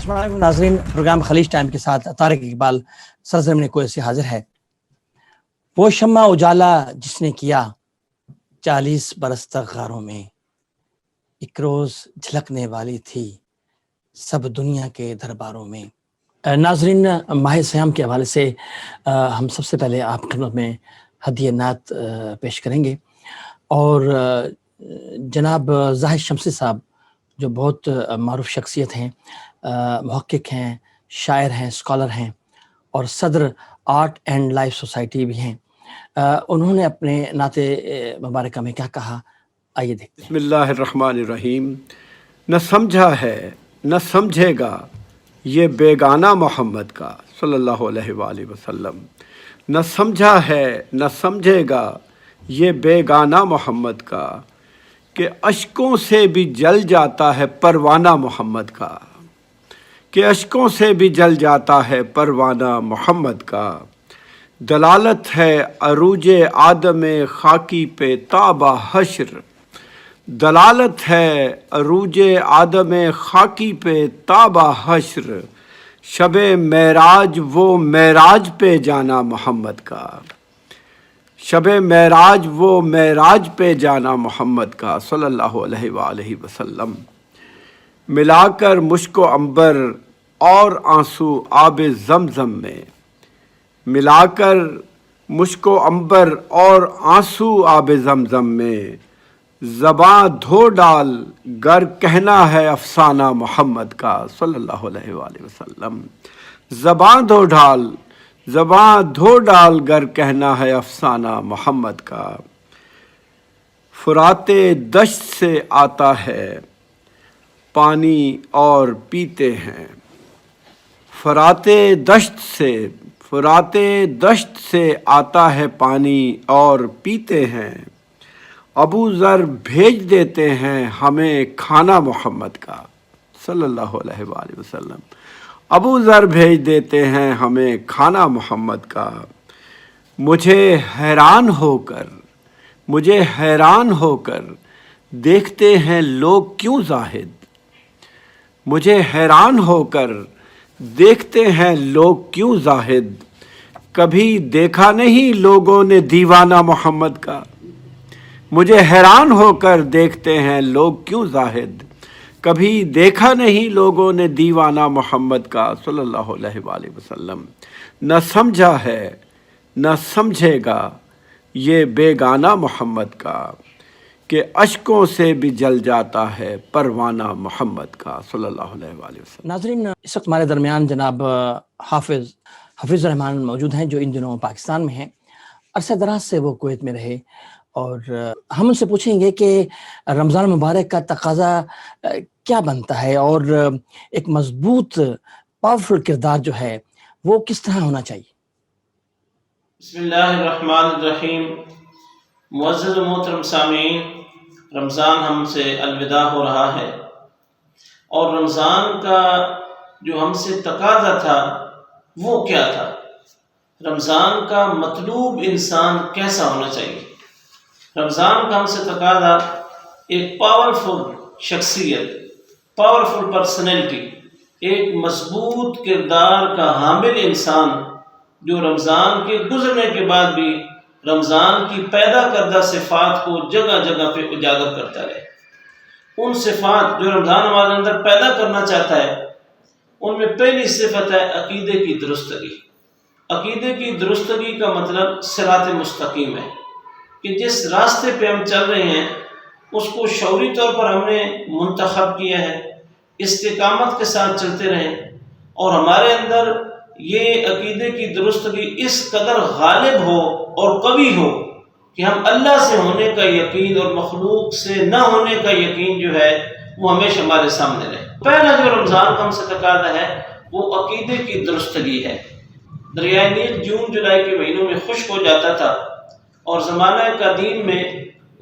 السلام علیکم ناظرین، پروگرام خلیج ٹائم کے ساتھ طارق اقبال سرزمین کویت سے حاضر ہے۔ وہ شمع اجالا جس نے کیا 40 برس تک غاروں میں، ایک روز جھلکنے والی تھی سب دنیا کے درباروں میں۔ ناظرین، ماہ سیام کے حوالے سے ہم سب سے پہلے آپ کی خدمت میں ہدیہ نعت پیش کریں گے، اور جناب زاہد شمسی صاحب جو بہت معروف شخصیت ہیں، محقق ہیں، شاعر ہیں، اسکالر ہیں، اور صدر آرٹ اینڈ لائف سوسائٹی بھی ہیں، انہوں نے اپنے نعت مبارکہ میں کیا کہا، آئیے دیکھتے ہیں۔ بسم اللہ الرحمن الرحیم۔ نہ سمجھا ہے نہ سمجھے گا یہ بیگانہ محمد کا صلی اللہ علیہ وآلہ وسلم، نہ سمجھا ہے نہ سمجھے گا یہ بیگانہ محمد کا، کہ اشکوں سے بھی جل جاتا ہے پروانہ محمد کا، کہ اشکوں سے بھی جل جاتا ہے پروانہ محمد کا۔ دلالت ہے عروج آدم خاکی پہ تابہ حشر، دلالت ہے عروج آدم خاکی پہ تابہ حشر، شب معراج وہ معراج پہ جانا محمد کا، شب معراج وہ معراج پہ جانا محمد کا صلی اللہ علیہ وآلہ وسلم۔ ملا کر مشک و عنبر اور آنسو آب زمزم میں، ملا کر مشک و عنبر اور آنسو آب زمزم میں، زباں دھو ڈال گر کہنا ہے افسانہ محمد کا صلی اللہ علیہ وآلہ وسلم۔ زباں دھو ڈال گر کہنا ہے افسانہ محمد کا۔ فرات دشت سے آتا ہے پانی اور پیتے ہیں، فرات دشت سے آتا ہے پانی اور پیتے ہیں، ابو ذر بھیج دیتے ہیں ہمیں کھانا محمد کا صلی اللہ علیہ وآلہ وسلم، ابو ذر بھیج دیتے ہیں ہمیں کھانا محمد کا۔ مجھے حیران ہو کر دیکھتے ہیں لوگ کیوں زاہد، مجھے حیران ہو کر دیکھتے ہیں لوگ کیوں زاہد، کبھی دیکھا نہیں لوگوں نے دیوانہ محمد کا، مجھے حیران ہو کر دیکھتے ہیں لوگ کیوں زاہد، کبھی دیکھا نہیں لوگوں نے دیوانہ محمد کا صلی اللہ علیہ وآلہ وسلم۔ نہ سمجھا ہے نہ سمجھے گا یہ بیگانہ محمد کا، کہ اشکوں سے بھی جل جاتا ہے پروانہ محمد کا صلی اللہ علیہ وآلہ وسلم۔ ناظرین، اس وقت ہمارے درمیان جناب حافظ الرحمان موجود ہیں، جو ان دنوں پاکستان میں ہیں۔ عرصہ دراز سے وہ کویت میں رہے، اور ہم ان سے پوچھیں گے کہ رمضان مبارک کا تقاضا کیا بنتا ہے، اور ایک مضبوط پاورفل کردار جو ہے وہ کس طرح ہونا چاہیے۔ بسم اللہ الرحمن الرحیم۔ معزز و محترم سامعین، رمضان ہم سے الوداع ہو رہا ہے، اور رمضان کا جو ہم سے تقاضا تھا وہ کیا تھا؟ رمضان کا مطلوب انسان کیسا ہونا چاہیے؟ رمضان کا ہم سے تقاضا ایک پاورفل شخصیت، پاورفل پرسنالٹی، ایک مضبوط کردار کا حامل انسان، جو رمضان کے گزرنے کے بعد بھی رمضان کی پیدا کردہ صفات کو جگہ جگہ پہ اجاگر کرتا رہے۔ ان صفات جو رمضان ہمارے اندر پیدا کرنا چاہتا ہے، ان میں پہلی صفت ہے عقیدے کی درستگی۔ عقیدے کی درستگی کا مطلب صراط مستقیم ہے، کہ جس راستے پہ ہم چل رہے ہیں اس کو شعوری طور پر ہم نے منتخب کیا ہے، استقامت کے ساتھ چلتے رہیں، اور ہمارے اندر یہ عقیدے کی درستگی اس قدر غالب ہو اور قوی ہو کہ ہم اللہ سے ہونے کا یقین اور مخلوق سے نہ ہونے کا یقین جو ہے وہ ہمیشہ ہمارے سامنے رہے۔ پہلا جو رمضان کا ہم سے تقاضا ہے وہ عقیدے کی درستگی ہے۔ دریائے نیل جون جولائی کے مہینوں میں خشک ہو جاتا تھا، اور زمانہ قدیم میں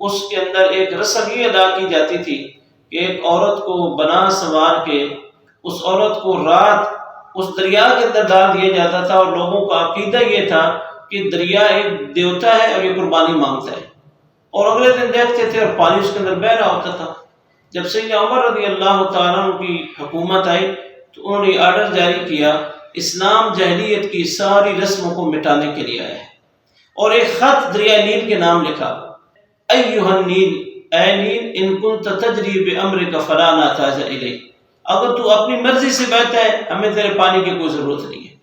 اس کے اندر ایک رسم یہ ادا کی جاتی تھی کہ ایک عورت کو بنا سنوار کے اس عورت کو رات اس دریا کے اندر ڈال دیا جاتا تھا، اور لوگوں کا عقیدہ یہ تھا کہ دریا ایک دیوتا ہے اور یہ قربانی مانگتا ہے، اور اگلے دن دیکھتے تھے اور پانی اس کے اندر بہ رہا ہوتا تھا۔ جب سیدنا عمر رضی اللہ تعالیٰ عنہ کی حکومت آئی تو انہوں نے آرڈر جاری کیا، اسلام جاہلیت کی ساری رسموں کو مٹانے کے لیے آیا ہے، اور ایک خط دریائے نیل کے نام لکھا، ایھا النیل، اے نیل، ان کنت تجری بامرک فلا نحتاج الیک، اگر تو اپنی مرضی سے بہتا ہے ہمیں تیرے پانی کی کوئی ضرورت نہیں ہے،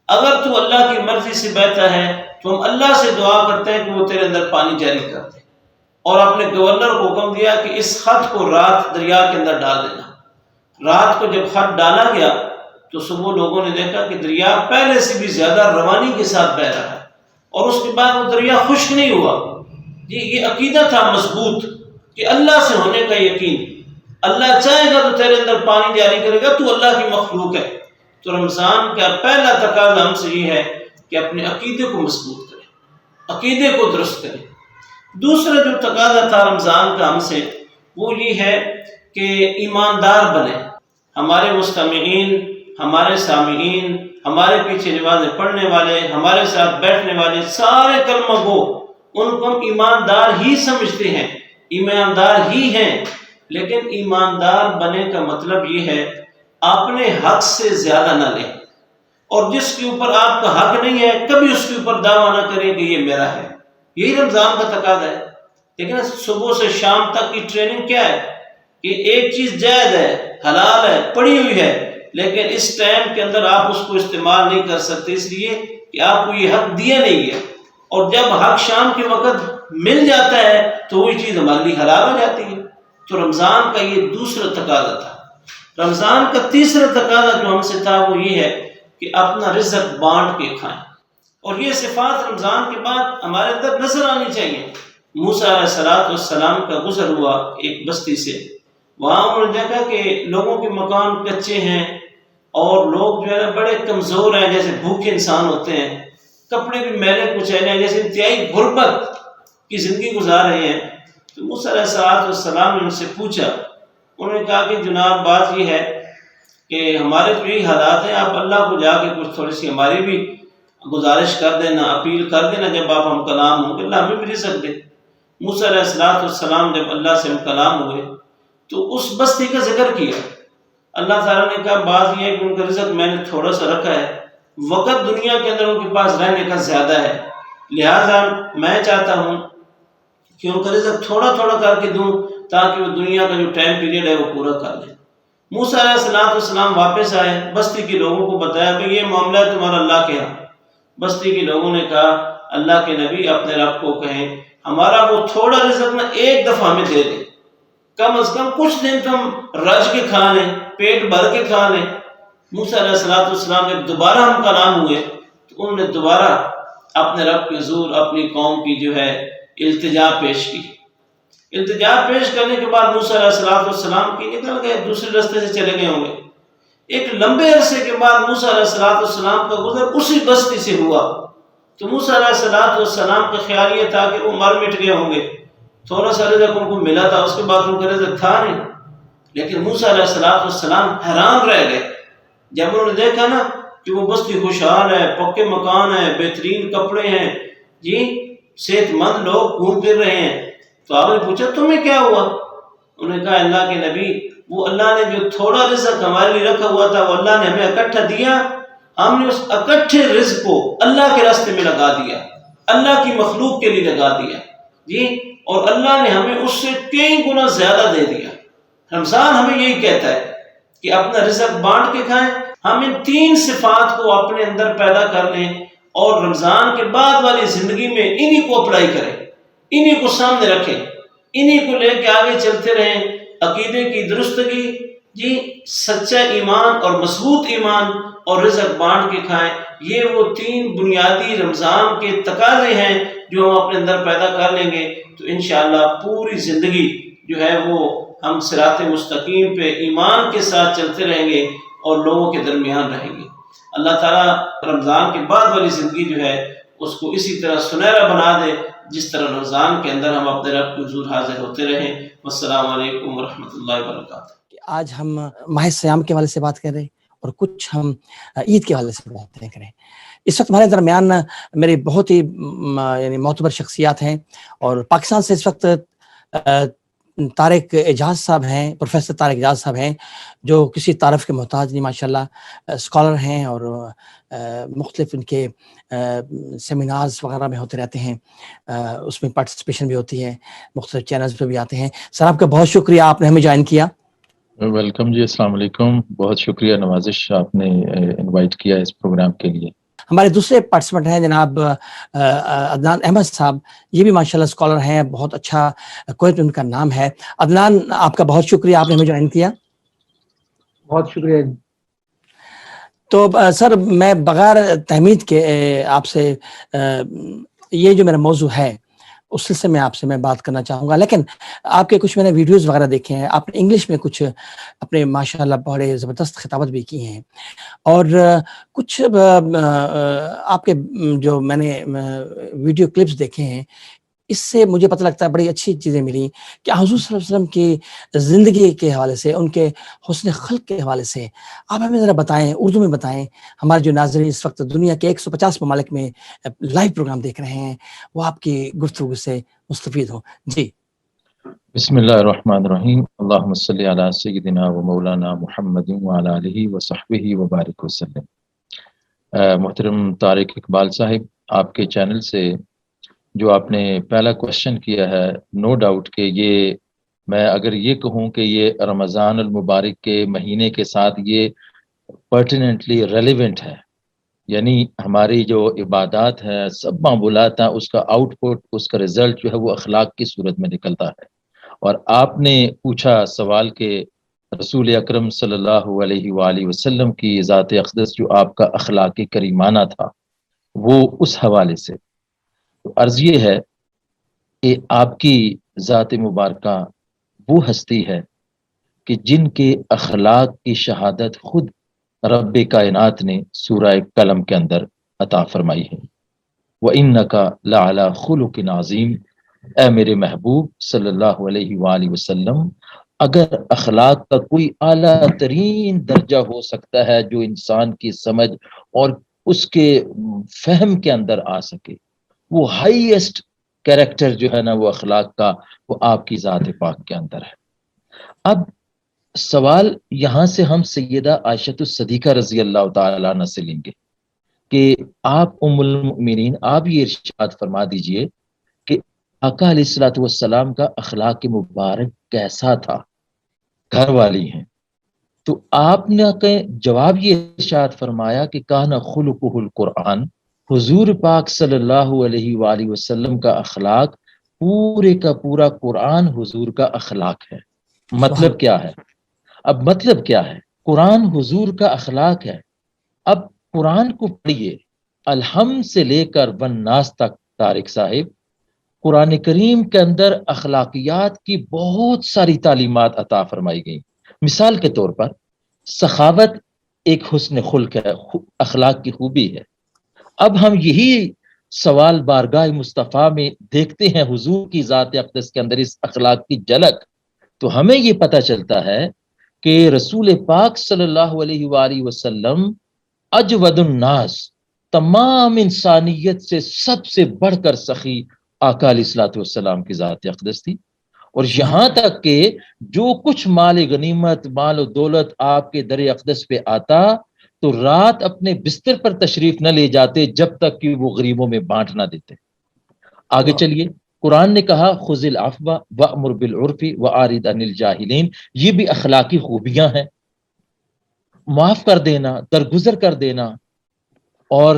اگر تو اللہ کی مرضی سے بہتا ہے تو ہم اللہ سے دعا کرتے ہیں کہ وہ تیرے اندر پانی جاری کر دے، اور اپنے گورنر کو حکم دیا کہ اس خط کو رات دریا کے اندر ڈال دینا۔ رات کو جب خط ڈالا گیا تو صبح لوگوں نے دیکھا کہ دریا پہلے سے بھی زیادہ روانی کے ساتھ بہہ رہا ہے، اور اس کے بعد وہ دریا خشک نہیں ہوا۔ یہ عقیدہ تھا مضبوط کہ اللہ سے ہونے کا یقین، اللہ چاہے گا تو تیرے اندر پانی جاری کرے گا، تو اللہ کی مخلوق ہے۔ تو رمضان کا پہلا تقاضا ہم سے یہ ہے کہ اپنے عقیدے کو مضبوط کریں، عقیدے کو درست کریں۔ دوسرا جو تقاضا تھا رمضان کا ہم سے، وہ یہ ہے کہ ایماندار بنیں۔ ہمارے مستمعین، ہمارے سامعین، ہمارے پیچھے نمازیں پڑھنے والے، ہمارے ساتھ بیٹھنے والے سارے کلمہ گو، ان کو ہم ایماندار ہی سمجھتے ہیں، ایماندار ہی ہیں، لیکن ایماندار بننے کا مطلب یہ ہے اپنے حق سے زیادہ نہ لیں، اور جس کے اوپر آپ کا حق نہیں ہے کبھی اس کے اوپر دعویٰ نہ کریں کہ یہ میرا ہے۔ یہی رمضان کا تقاضا ہے۔ لیکن صبح سے شام تک کی ٹریننگ کیا ہے کہ ایک چیز جائز ہے، حلال ہے، پڑی ہوئی ہے، لیکن اس ٹائم کے اندر آپ اس کو استعمال نہیں کر سکتے، اس لیے کہ آپ کو یہ حق دیا نہیں ہے، اور جب حق شام کے وقت مل جاتا ہے تو وہی چیز ہمارے لیے حلال ہو جاتی ہے۔ تو رمضان کا یہ دوسرا تقاضا تھا۔ رمضان کا تیسرا تقاضا جو ہم سے تھا وہ یہ ہے کہ اپنا رزق بانٹ کے کھائیں، اور یہ صفات رمضان کے بعد ہمارے اندر نظر آنی چاہیے۔ موسیٰ علیہ السلام کا گزر ہوا ایک بستی سے، وہاں انہوں نے دیکھا کہ لوگوں کے مکان کچے ہیں، اور لوگ جو ہے نا بڑے کمزور ہیں، جیسے بھوکے انسان ہوتے ہیں، کپڑے بھی میلے کچیلے ہیں، جیسے انتہائی غربت کی زندگی گزار رہے ہیں۔ تو موسیٰ علیہ السلام نے ان سے پوچھا، انہوں نے کہا کہ جناب بات یہ ہے کہ ہمارے تو یہی حالات ہیں، آپ اللہ کو جا کے کچھ تھوڑی سی ہماری بھی گزارش کر دینا، اپیل کر دینا، جب آپ ہم کلام ہوں گے اللہ ہمیں بھی رزق دے۔ موسیٰ علیہ السلام جب اللہ سے ہم کلام ہوئے تو اس بستی کا ذکر کیا۔ اللہ تعالیٰ نے کہا بات یہ ہے کہ ان کا رزق میں نے تھوڑا سا رکھا ہے، وقت دنیا کے اندر ان کے پاس رہنے کا زیادہ ہے، لہٰذا میں چاہتا ہوں کہ ان کا رزق تھوڑا تھوڑا کر کے دوں تاکہ وہ دنیا کا جو ٹائم پیریڈ ہے وہ پورا کر لیں۔ موسیٰ علیہ السلام واپس آئے، بستی کے لوگوں کو بتایا کہ یہ معاملہ ہے تمہارا اللہ کے ہاں۔ بستی کے لوگوں نے کہا اللہ کے نبی اپنے رب کو کہیں ہمارا وہ تھوڑا رزق نہ ایک دفعہ ہمیں دے دے، کم از کم کچھ دن تم رج کے کھا لیں، پیٹ بھر کے کھا لیں۔ موسیٰ علیہ السلام جب دوبارہ ہم کلام ہوئے تو انہوں نے دوبارہ اپنے رب کے حضور اپنی قوم کی جو ہے التجا پیش کی۔ التجا پیش کرنے کے بعد موسیٰ علیہ السلام کی نکل گئے، دوسرے راستے سے چلے گئے ہوں گے۔ ایک لمبے عرصے کے بعد موسیٰ علیہ السلام کا گزر اسی بستی سے ہوا، تو موسیٰ علیہ السلام کا خیال یہ تھا کہ وہ مر مٹ گئے ہوں گے، تھوڑا سا رزق ان کو ملا تھا، اس کے بعد ان کا رزق تھا نہیں۔ لیکن موسیٰ علیہ السلام حیران رہ گئے جب انہوں نے دیکھا نا کہ وہ بستی خوشحال ہے، پکے مکان ہیں، بہترین کپڑے ہیں، جی صحت مند لوگ گھوم پھر رہے ہیں۔ تو آپ نے پوچھا تمہیں کیا ہوا؟ انہوں نے کہا اللہ کے نبی وہ اللہ نے جو تھوڑا رزق ہمارے لیے رکھا ہوا تھا وہ اللہ نے ہمیں اکٹھا دیا، ہم نے اس اکٹھے رزق کو اللہ کے راستے میں لگا دیا، اللہ کی مخلوق کے لیے لگا دیا، جی، اور اللہ نے ہمیں اس سے کئی گنا زیادہ دے دیا۔ رمضان ہمیں یہی کہتا ہے کہ اپنا رزق بانٹ کے کھائیں۔ ہم ان تین صفات کو اپنے اندر پیدا کر لیں اور رمضان کے بعد والی زندگی میں انہی کو اپلائی کریں، انہی کو سامنے رکھیں، انہی کو لے کے آگے چلتے رہیں۔ عقیدے کی درستگی، جی، سچا ایمان اور مضبوط ایمان، اور رزق بانٹ کے کھائیں، یہ وہ تین بنیادی رمضان کے تقاضے ہیں جو ہم اپنے اندر پیدا کر لیں گے تو انشاءاللہ پوری زندگی جو ہے وہ ہم صراط مستقیم پہ ایمان کے ساتھ چلتے رہیں گے اور لوگوں کے درمیان رہیں گے۔ اللہ تعالیٰ رمضان کے بعد والی زندگی جو ہے اس کو اسی طرح سنہرا بنا دے جس طرح رمضان کے اندر ہم اپنے رب کے حضور حاضر ہوتے رہیں۔ والسلام علیکم ورحمۃ اللہ وبرکاتہ۔ آج ہم ماہ سیام کے حوالے سے بات کر رہے ہیں اور کچھ ہم عید کے حوالے سے بات کریں۔ اس وقت ہمارے درمیان میری بہت ہی یعنی معتبر شخصیات ہیں، اور پاکستان سے اس وقت طارق اعجاز صاحب ہیں، پروفیسر طارق اعجاز صاحب ہیں، جو کسی تعارف کے محتاج نہیں، ماشاءاللہ اسکالر ہیں، اور مختلف ان کے سیمینارز وغیرہ میں ہوتے رہتے ہیں، اس میں پارٹیسپیشن بھی ہوتی ہے، مختلف چینلز پہ بھی آتے ہیں. سر آپ کا بہت شکریہ، آپ نے ہمیں جوائن کیا. ویلکم جی، السلام علیکم. بہت شکریہ نوازش، آپ نے انوائٹ کیا اس پروگرام کے لیے. ہمارے دوسرے پارٹیسپینٹ ہیں جناب عدنان احمد صاحب، یہ بھی ماشاءاللہ اسکالر ہیں، بہت اچھا کویت میں ان کا نام ہے. عدنان، آپ کا بہت شکریہ، آپ نے ہمیں جوائن کیا. بہت شکریہ. تو سر میں بغیر تحمید کے آپ سے یہ جو میرا موضوع ہے اس سلسلے میں آپ سے میں بات کرنا چاہوں گا، لیکن آپ کے کچھ میں نے ویڈیوز وغیرہ دیکھے ہیں، آپ نے انگلش میں کچھ اپنے ماشاءاللہ بڑے زبردست خطابت بھی کی ہیں، اور کچھ آپ کے جو میں نے ویڈیو کلپس دیکھے ہیں، اس سے مجھے پتہ لگتا ہے بڑی اچھی چیزیں ملی کہ حضور صلی اللہ علیہ وسلم کی زندگی کے حوالے سے، ان کے حسن خلق کے حوالے سے آپ ہمیں ذرا بتائیں، اردو میں بتائیں. ہمارے جو ناظرین اس وقت دنیا کے 150 ممالک میں لائیو پروگرام دیکھ رہے ہیں، وہ آپ کی گفتگو سے مستفید ہوں. جی بسم اللہ الرحمن الرحیم. اللہم صلی علی سیدنا و مولانا محمد وعلی آلہ و صحبہ وبارک وسلم. محترم طارق اقبال صاحب، آپ کے چینل سے جو آپ نے پہلا کوشچن کیا ہے، نو ڈاؤٹ کہ یہ، میں اگر یہ کہوں کہ یہ رمضان المبارک کے مہینے کے ساتھ یہ پرٹیننٹلی ریلیونٹ ہے، یعنی ہماری جو عبادات ہیں، سب معمولات ہیں، اس کا آؤٹ پٹ، اس کا رزلٹ جو ہے وہ اخلاق کی صورت میں نکلتا ہے. اور آپ نے پوچھا سوال کہ رسول اکرم صلی اللہ علیہ وآلہ وسلم کی ذات اقدس جو آپ کا اخلاق کریمانہ تھا، وہ اس حوالے سے تو عرض یہ ہے کہ آپ کی ذات مبارکہ وہ ہستی ہے کہ جن کے اخلاق کی شہادت خود رب کائنات نے سورہ قلم کے اندر عطا فرمائی ہے. وَإِنَّكَ لَعَلَى خُلُقٍ عَظِيمٍ. اے میرے محبوب صلی اللہ علیہ وآلہ وسلم، اگر اخلاق کا کوئی اعلیٰ ترین درجہ ہو سکتا ہے جو انسان کی سمجھ اور اس کے فہم کے اندر آ سکے، وہ ہائیسٹ کیریکٹر جو ہے نا وہ اخلاق کا، وہ آپ کی ذات پاک کے اندر ہے. اب سوال یہاں سے ہم سیدہ عائشہ الصدیقہ رضی اللہ تعالیٰ عنہ سے لیں گے کہ آپ ام المؤمنین، آپ یہ ارشاد فرما دیجئے کہ آقا علیہ الصلوۃ والسلام کا اخلاق مبارک کیسا تھا. گھر والی ہیں تو آپ نے جواب یہ ارشاد فرمایا کہ کان خلقہ القرآن. حضور پاک صلی اللہ علیہ وآلہ وسلم کا اخلاق پورے کا پورا قرآن حضور کا اخلاق ہے. مطلب کیا ہے؟ اب مطلب کیا ہے؟ قرآن حضور کا اخلاق ہے. اب قرآن کو پڑھیے الحمد سے لے کر والناس تک. طارق صاحب، قرآن کریم کے اندر اخلاقیات کی بہت ساری تعلیمات عطا فرمائی گئی. مثال کے طور پر سخاوت ایک حسن خلق ہے، اخلاق کی خوبی ہے. اب ہم یہی سوال بارگاہ مصطفیٰ میں دیکھتے ہیں حضور کی ذات اقدس کے اندر اس اخلاق کی جھلک، تو ہمیں یہ پتہ چلتا ہے کہ رسول پاک صلی اللہ علیہ وآلہ وسلم اجود الناس، تمام انسانیت سے سب سے بڑھ کر سخی آقا علیہ الصلوۃ والسلام کی ذات اقدس تھی. اور یہاں تک کہ جو کچھ مال غنیمت، مال و دولت آپ کے در اقدس پہ آتا تو رات اپنے بستر پر تشریف نہ لے جاتے جب تک کہ وہ غریبوں میں بانٹ نہ دیتے. آگے چلیے، قرآن نے کہا خذ العفو وامر بالعرف واعرض عن الجاہلین. یہ بھی اخلاقی خوبیاں ہیں، معاف کر دینا، درگزر کر دینا. اور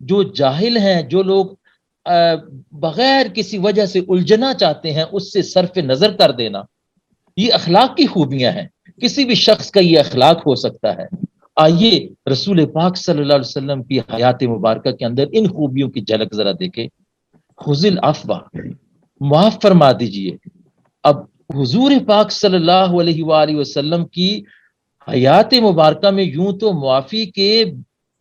جو جاہل ہیں، جو لوگ بغیر کسی وجہ سے الجھنا چاہتے ہیں، اس سے صرف نظر کر دینا، یہ اخلاق کی خوبیاں ہیں. کسی بھی شخص کا یہ اخلاق ہو سکتا ہے. آئیے رسول پاک صلی اللہ علیہ وسلم کی حیات مبارکہ کے اندر ان خوبیوں کی جھلک ذرا دیکھیں. خذ العفو، معاف فرما دیجئے. اب حضور پاک صلی اللہ علیہ وآلہ وسلم کی حیات مبارکہ میں یوں تو معافی کے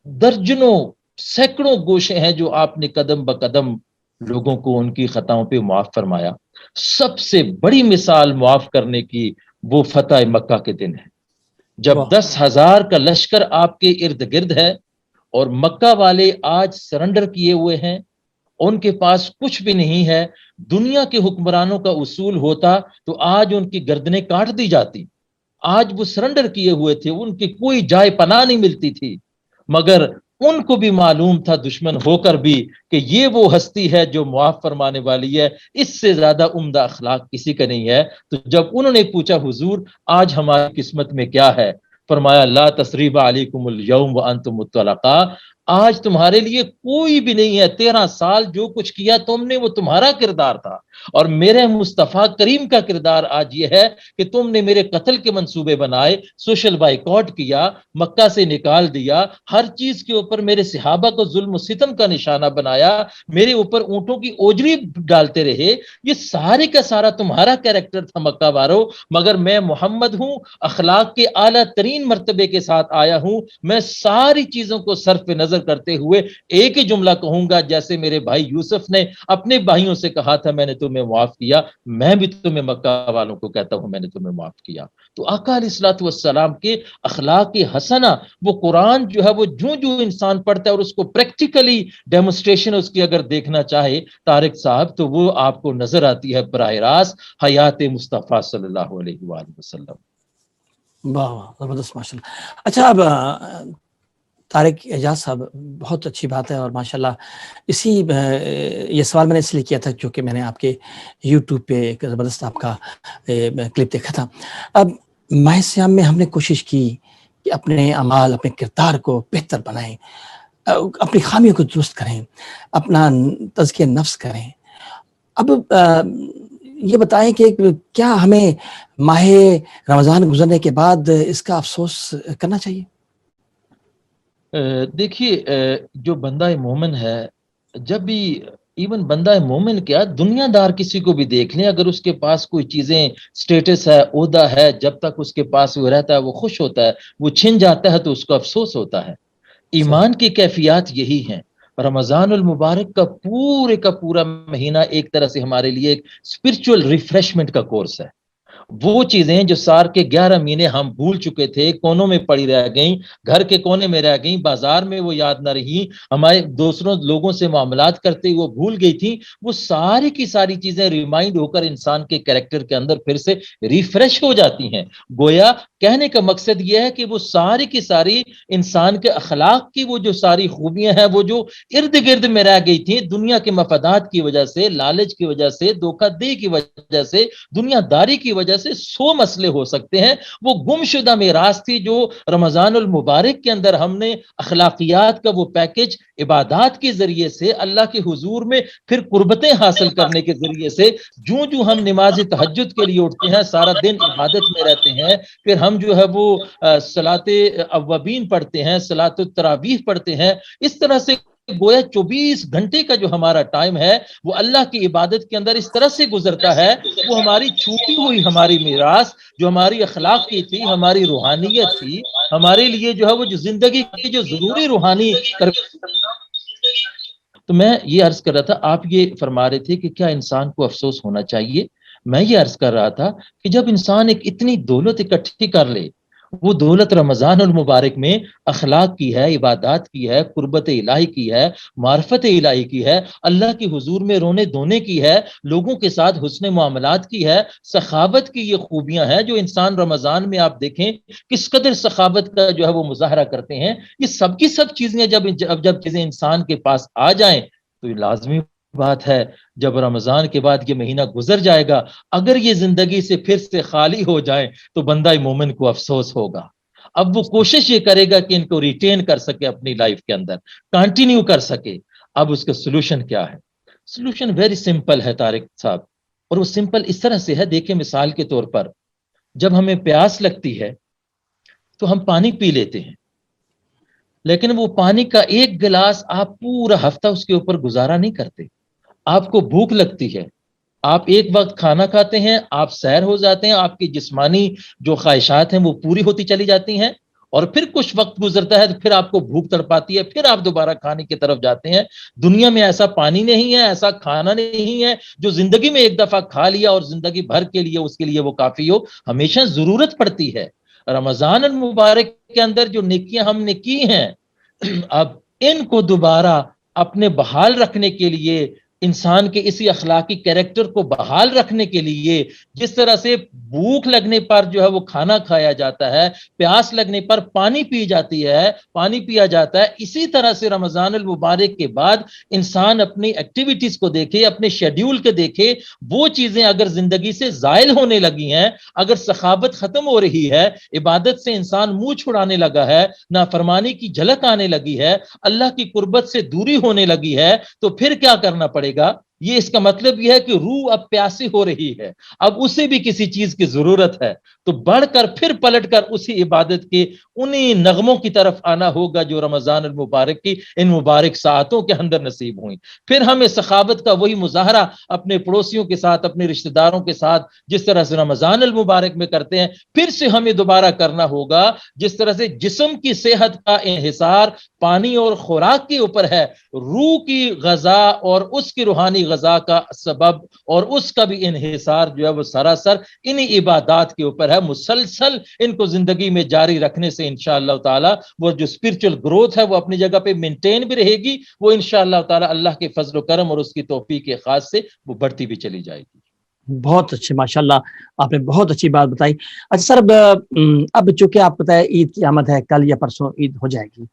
درجنوں سینکڑوں گوشے ہیں جو آپ نے قدم بقدم لوگوں کو ان کی خطاؤں پہ معاف فرمایا. سب سے بڑی مثال معاف کرنے کی وہ فتح مکہ کے دن ہے جب 10,000 کا لشکر آپ کے ارد گرد ہے اور مکہ والے آج سرنڈر کیے ہوئے ہیں ان کے پاس کچھ بھی نہیں ہے. دنیا کے حکمرانوں کا اصول ہوتا تو آج ان کی گردنیں کاٹ دی جاتی. آج وہ سرنڈر کیے ہوئے تھے, ان کی کوئی جائے پناہ نہیں ملتی تھی, مگر ان کو بھی معلوم تھا دشمن ہو کر بھی کہ یہ وہ ہستی ہے جو معاف فرمانے والی ہے, اس سے زیادہ عمدہ اخلاق کسی کا نہیں ہے. تو جب انہوں نے پوچھا حضور آج ہماری قسمت میں کیا ہے, فرمایا لا تثریب علیکم اليوم وانتم الطلقاء, آج تمہارے لیے کوئی بھی نہیں ہے. 13 سال جو کچھ کیا تم نے وہ تمہارا کردار تھا, اور میرے مصطفیٰ کریم کا کردار آج یہ ہے کہ تم نے میرے قتل کے منصوبے بنائے, سوشل بائیکاٹ کیا, مکہ سے نکال دیا, ہر چیز کے اوپر میرے صحابہ کو ظلم و ستم کا نشانہ بنایا, میرے اوپر اونٹوں کی اوجری ڈالتے رہے. یہ سارے کا سارا تمہارا کیریکٹر تھا مکہ وارو, مگر میں محمد ہوں, اخلاق کے اعلیٰ ترین مرتبے کے ساتھ آیا ہوں. میں ساری چیزوں کو صرف نظر کرتے ہوئے ایک ہی جملہ کہوں گا, جیسے میرے بھائی یوسف نے اپنے بھائیوں سے کہا تھا میں نے تمہیں معاف کیا, میں بھی تمہیں مکہ والوں کو کہتا ہوں میں نے تمہیں معاف کیا. تو آقا علیہ الصلوۃ والسلام کے اخلاق حسنہ, وہ قرآن جو ہے وہ جو انسان پڑھتا ہے اور اس کو پریکٹیکلی ڈیمونسٹریشن اس کی اگر دیکھنا چاہے طارق صاحب, تو وہ آپ کو نظر آتی ہے براہ راست حیات مصطفیٰ صلی اللہ علیہ وآلہ وسلم. واہ واہ زبردست ماشاء اللہ. اچھا اب طارق اعجاز صاحب, بہت اچھی بات ہے, اور ماشاءاللہ اسی یہ سوال میں نے اس لیے کیا تھا کیونکہ میں نے آپ کے یوٹیوب پہ ایک زبردست آپ کا کلپ دیکھا تھا. اب ماہ صیام میں ہم نے کوشش کی کہ اپنے اعمال, اپنے کردار کو بہتر بنائیں, اپنی خامیوں کو درست کریں, اپنا تزکیہ نفس کریں. اب یہ بتائیں کہ کیا ہمیں ماہ رمضان گزرنے کے بعد اس کا افسوس کرنا چاہیے؟ دیکھیے, جو بندہ مومن ہے, جب بھی ایون بندہ مومن کیا دنیا دار کسی کو بھی دیکھ لیں, اگر اس کے پاس کوئی چیزیں سٹیٹس ہے, عہدہ ہے, جب تک اس کے پاس وہ رہتا ہے وہ خوش ہوتا ہے, وہ چھن جاتا ہے تو اس کو افسوس ہوتا ہے. ایمان کی کیفیات یہی ہیں. رمضان المبارک کا پورا مہینہ ایک طرح سے ہمارے لیے ایک اسپرچول ریفریشمنٹ کا کورس ہے. وہ چیزیں جو سال کے 11 مہینے ہم بھول چکے تھے, کونوں میں پڑی رہ گئیں, گھر کے کونے میں رہ گئیں, بازار میں وہ یاد نہ رہی, ہمارے دوسروں لوگوں سے معاملات کرتے وہ بھول گئی تھیں, وہ ساری کی ساری چیزیں ریمائنڈ ہو کر انسان کے کریکٹر کے اندر پھر سے ریفریش ہو جاتی ہیں. گویا کہنے کا مقصد یہ ہے کہ وہ ساری کی ساری انسان کے اخلاق کی وہ جو ساری خوبیاں ہیں, وہ جو ارد گرد میں رہ گئی تھیں دنیا کے مفادات کی وجہ سے, لالچ کی وجہ سے, دھوکہ دہی کی وجہ سے, دنیا داری کی وجہ سے 100 مسئلے ہو سکتے ہیں, وہ گم شدہ میراث تھی جو رمضان المبارک کے اندر ہم نے اخلاقیات کا وہ پیکج عبادات کے ذریعے سے اللہ کے حضور میں پھر قربتیں حاصل کرنے کے ذریعے سے, جو ہم نماز تہجد کے لیے اٹھتے ہیں, سارا دن عبادت میں رہتے ہیں, پھر ہم جو ہے وہ صلاۃ اوابین پڑھتے ہیں, صلاۃ التراویح پڑھتے ہیں, اس طرح سے گویا 24 گھنٹے کا جو ہمارا ٹائم ہے وہ اللہ کی عبادت کے اندر اس طرح سے گزرتا ہے. وہ ہماری چھوٹی ہوئی ہماری میراث جو ہماری اخلاق کی تھی, ہماری روحانیت تھی, ہمارے لیے جو ہے وہ جو زندگی کی جو ضروری روحانی تو میں یہ عرض کر رہا تھا, آپ یہ فرما رہے تھے کہ کیا انسان کو افسوس ہونا چاہیے. میں یہ عرض کر رہا تھا کہ جب انسان ایک اتنی دولت اکٹھی کر لے, وہ دولت رمضان المبارک میں اخلاق کی ہے, عبادات کی ہے, قربت الہی کی ہے, معرفت الہی کی ہے, اللہ کے حضور میں رونے دھونے کی ہے, لوگوں کے ساتھ حسن معاملات کی ہے, سخاوت کی یہ خوبیاں ہیں جو انسان رمضان میں آپ دیکھیں کس قدر سخاوت کا جو ہے وہ مظاہرہ کرتے ہیں. یہ سب کی سب چیزیں جب چیزیں انسان کے پاس آ جائیں تو یہ لازمی بات ہے جب رمضان کے بعد یہ مہینہ گزر جائے گا, اگر یہ زندگی سے پھر سے خالی ہو جائیں تو بندہ مومن کو افسوس ہوگا. اب وہ کوشش یہ کرے گا کہ ان کو ریٹین کر سکے, اپنی لائف کے اندر کنٹینیو کر سکے. اب اس کا سلوشن کیا ہے؟ سلوشن ویری سمپل ہے طارق صاحب, اور وہ سمپل اس طرح سے ہے. دیکھیں مثال کے طور پر جب ہمیں پیاس لگتی ہے تو ہم پانی پی لیتے ہیں, لیکن وہ پانی کا ایک گلاس آپ پورا ہفتہ اس کے اوپر گزارا نہیں کرتے. آپ کو بھوک لگتی ہے, آپ ایک وقت کھانا کھاتے ہیں, آپ سیر ہو جاتے ہیں, آپ کی جسمانی جو خواہشات ہیں وہ پوری ہوتی چلی جاتی ہیں, اور پھر کچھ وقت گزرتا ہے تو پھر آپ کو بھوک تڑپاتی ہے, پھر آپ دوبارہ کھانے کی طرف جاتے ہیں. دنیا میں ایسا پانی نہیں ہے, ایسا کھانا نہیں ہے جو زندگی میں ایک دفعہ کھا لیا اور زندگی بھر کے لیے اس کے لیے وہ کافی ہو. ہمیشہ ضرورت پڑتی ہے. رمضان المبارک کے اندر جو نیکیاں ہم نے کی ہیں, اب ان کو دوبارہ اپنے بحال رکھنے کے لیے، انسان کے اسی اخلاقی کیریکٹر کو بحال رکھنے کے لیے، جس طرح سے بھوک لگنے پر جو ہے وہ کھانا کھایا جاتا ہے، پیاس لگنے پر پانی پانی پیا جاتا ہے، اسی طرح سے رمضان المبارک کے بعد انسان اپنی ایکٹیویٹیز کو دیکھے، اپنے شیڈیول کے دیکھے، وہ چیزیں اگر زندگی سے زائل ہونے لگی ہیں، اگر سخاوت ختم ہو رہی ہے، عبادت سے انسان منہ چھڑانے لگا ہے، نافرمانی کی جھلک آنے لگی ہے، اللہ کی قربت سے دوری ہونے لگی ہے، تو پھر کیا کرنا پڑے گا؟ یہ اس کا مطلب یہ ہے کہ روح اب پیاسی ہو رہی ہے، اب اسے بھی کسی چیز کی ضرورت ہے، تو بڑھ کر پھر پلٹ کر اسی عبادت کے انہی نغموں کی طرف آنا ہوگا جو رمضان المبارک کی ان مبارک ساعتوں کے اندر نصیب ہوئیں۔ پھر ہمیں سخاوت کا وہی مظاہرہ اپنے پڑوسیوں کے ساتھ، اپنے رشتہ داروں کے ساتھ جس طرح سے رمضان المبارک میں کرتے ہیں، پھر سے ہمیں دوبارہ کرنا ہوگا۔ جس طرح سے جسم کی صحت کا انحصار پانی اور خوراک کے اوپر ہے، روح کی غذا اور اس کی روحانی غذا کا سبب اور اس کا بھی انحصار جو ہے وہ سراسر انہی عبادات کے اوپر ہے۔ مسلسل ان کو زندگی میں جاری رکھنے سے انشاءاللہ تعالی وہ جو اسپرچل گروتھ ہے وہ اپنی جگہ پہ مینٹین بھی رہے گی، وہ انشاءاللہ تعالی اللہ کے فضل و کرم اور اس کی توفیق کے خاص سے وہ بڑھتی بھی چلی جائے گی۔ بہت اچھے، ماشاءاللہ آپ نے بہت اچھی بات بتائی۔ اچھا سر، اب چونکہ آپ بتائیں عید کی آمد ہے، کل یا پرسوں عید ہو جائے گی،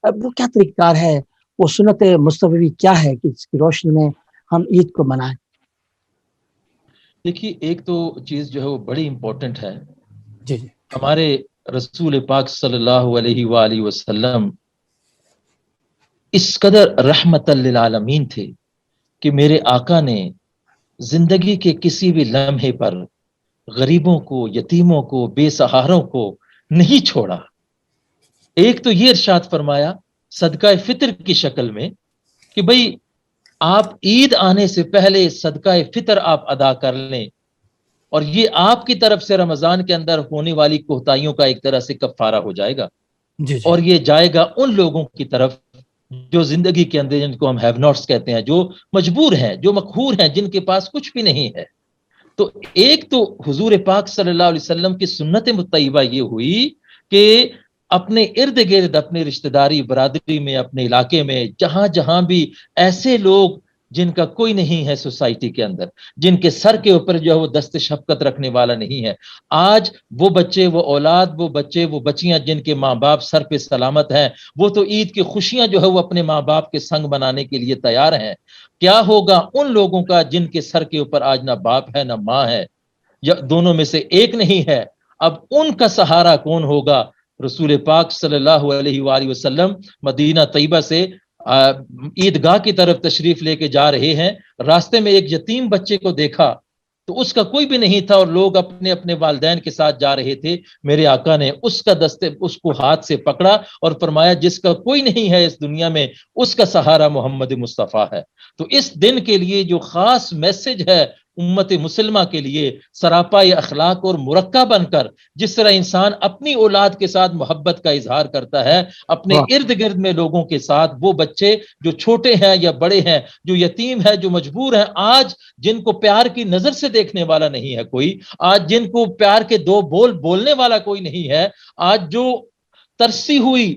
اب وہ کیا طریقہ کار ہے، وہ سنت مصطفی کیا ہے کہ اس کی روشنی میں ہم عید کو منائیں؟ دیکھیے، ایک تو چیز جو ہے وہ بڑی امپورٹنٹ ہے۔ جی جی ہمارے رسول پاک صلی اللہ علیہ وآلہ وسلم اس قدر رحمت للعالمین تھے کہ میرے آقا نے زندگی کے کسی بھی لمحے پر غریبوں کو، یتیموں کو، بے سہاروں کو نہیں چھوڑا۔ ایک تو یہ ارشاد فرمایا صدقہ فطر کی شکل میں کہ بھئی آپ عید آنے سے پہلے صدقہ فطر آپ ادا کر لیں، اور یہ آپ کی طرف سے رمضان کے اندر ہونے والی کوتاہیوں کا ایک طرح سے کفارہ ہو جائے گا، جی جی اور یہ جائے گا ان لوگوں کی طرف جو زندگی کے اندر، جن کو ہم ہیو ناٹس کہتے ہیں، جو مجبور ہیں، جو مقہور ہیں، جن کے پاس کچھ بھی نہیں ہے۔ تو ایک تو حضور پاک صلی اللہ علیہ وسلم کی سنت مطیبہ یہ ہوئی کہ اپنے ارد گرد، اپنے رشتہ داری برادری میں، اپنے علاقے میں جہاں جہاں بھی ایسے لوگ جن کا کوئی نہیں ہے سوسائٹی کے اندر، جن کے سر کے اوپر جو ہے وہ دست شفقت رکھنے والا نہیں ہے، آج وہ بچے، وہ اولاد، وہ بچے، وہ بچیاں جن کے ماں باپ سر پہ سلامت ہیں، وہ تو عید کی خوشیاں جو ہے وہ اپنے ماں باپ کے سنگ بنانے کے لیے تیار ہیں۔ کیا ہوگا ان لوگوں کا جن کے سر کے اوپر آج نہ باپ ہے نہ ماں ہے، یا دونوں میں سے ایک نہیں ہے؟ اب ان کا سہارا کون ہوگا؟ رسول پاک صلی اللہ علیہ وآلہ وسلم مدینہ طیبہ سے عیدگاہ کی طرف تشریف لے کے جا رہے ہیں، راستے میں ایک یتیم بچے کو دیکھا تو اس کا کوئی بھی نہیں تھا، اور لوگ اپنے اپنے والدین کے ساتھ جا رہے تھے۔ میرے آقا نے اس کو ہاتھ سے پکڑا اور فرمایا جس کا کوئی نہیں ہے اس دنیا میں، اس کا سہارا محمد مصطفیٰ ہے۔ تو اس دن کے لیے جو خاص میسج ہے امت مسلمہ کے لیے، سراپا اخلاق اور مرکہ بن کر جس طرح انسان اپنی اولاد کے ساتھ محبت کا اظہار کرتا ہے، اپنے ارد گرد میں لوگوں کے ساتھ، وہ بچے جو چھوٹے ہیں یا بڑے ہیں، جو یتیم ہیں، جو مجبور ہیں، آج جن کو پیار کی نظر سے دیکھنے والا نہیں ہے کوئی، آج جن کو پیار کے دو بول بولنے والا کوئی نہیں ہے، آج جو ترسی ہوئی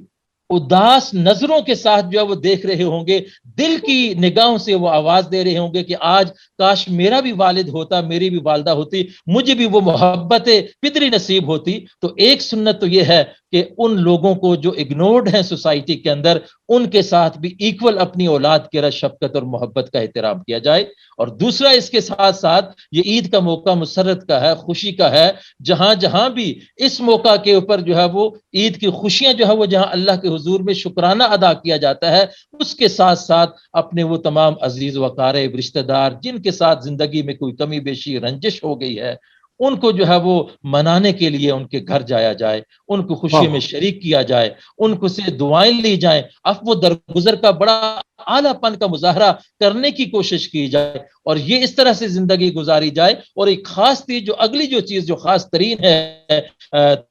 اداس نظروں کے ساتھ جو ہے وہ دیکھ رہے ہوں گے، دل کی نگاہوں سے وہ آواز دے رہے ہوں گے کہ آج کاش میرا بھی والد ہوتا، میری بھی والدہ ہوتی، مجھے بھی وہ محبت فطری نصیب ہوتی۔ تو ایک سنت تو یہ ہے کہ ان لوگوں کو جو اگنورڈ ہیں سوسائٹی کے اندر، ان کے ساتھ بھی ایکول اپنی اولاد کی شفقت اور محبت کا احترام کیا جائے۔ اور دوسرا اس کے ساتھ ساتھ یہ عید کا موقع مسرت کا ہے، خوشی کا ہے، جہاں جہاں بھی اس موقع کے اوپر جو ہے وہ عید کی خوشیاں جو ہے وہ جہاں اللہ کے حضور میں شکرانہ ادا کیا جاتا ہے، اس کے ساتھ ساتھ اپنے وہ تمام عزیز و اقارب، رشتہ دار جن کے ساتھ زندگی میں کوئی کمی بیشی رنجش ہو گئی ہے، ان کو جو ہے وہ منانے کے لیے ان کے گھر جایا جائے، ان کو خوشی میں شریک کیا جائے، ان کو سے دعائیں لی جائیں، عفو درگزر کا بڑا اعلیٰ پن کا مظاہرہ کرنے کی کوشش کی جائے، اور یہ اس طرح سے زندگی گزاری جائے۔ اور ایک خاص چیز جو اگلی جو چیز جو خاص ترین ہے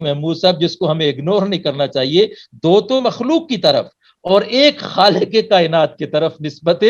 محمود صاحب، جس کو ہمیں اگنور نہیں کرنا چاہیے، دو تو مخلوق کی طرف اور ایک خالق کائنات کی طرف نسبت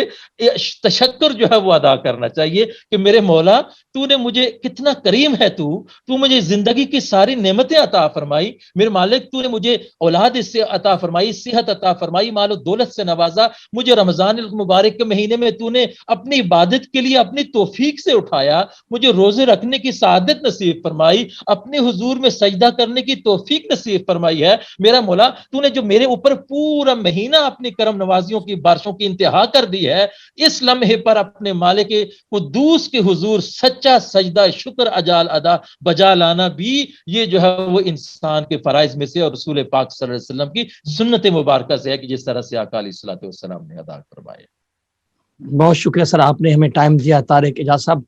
تشکر جو ہے وہ ادا کرنا چاہیے کہ میرے مولا تو نے مجھے کتنا کریم ہے، تو مجھے زندگی کی ساری نعمتیں عطا فرمائی، میرے مالک تو نے مجھے اولاد اس سے عطا فرمائی، صحت عطا فرمائی، مال و دولت سے نوازا، مجھے رمضان المبارک کے مہینے میں تو نے اپنی عبادت کے لیے اپنی توفیق سے اٹھایا، مجھے روزے رکھنے کی سعادت نصیب فرمائی، اپنے حضور میں سجدہ کرنے کی توفیق نصیب فرمائی ہے میرا مولا، تو نے جو میرے اوپر پورا مہینہ اپنی کرم نوازیوں کی بارشوں کی انتہا کر دی ہے، اس لمحے پر اپنے مالک قدوس کے حضور سچا سجدہ شکر اجال ادا بجا لانا بھی یہ جو ہے وہ انسان کے فرائض میں سے اور رسول پاک صلی اللہ علیہ وسلم کی سنت مبارکہ سے ہے کہ جس طرح سے آقا علیہ الصلوۃ والسلام نے ادا کروایا۔ بہت شکریہ سر، آپ نے ہمیں ٹائم دیا۔ طارق اعجاز صاحب،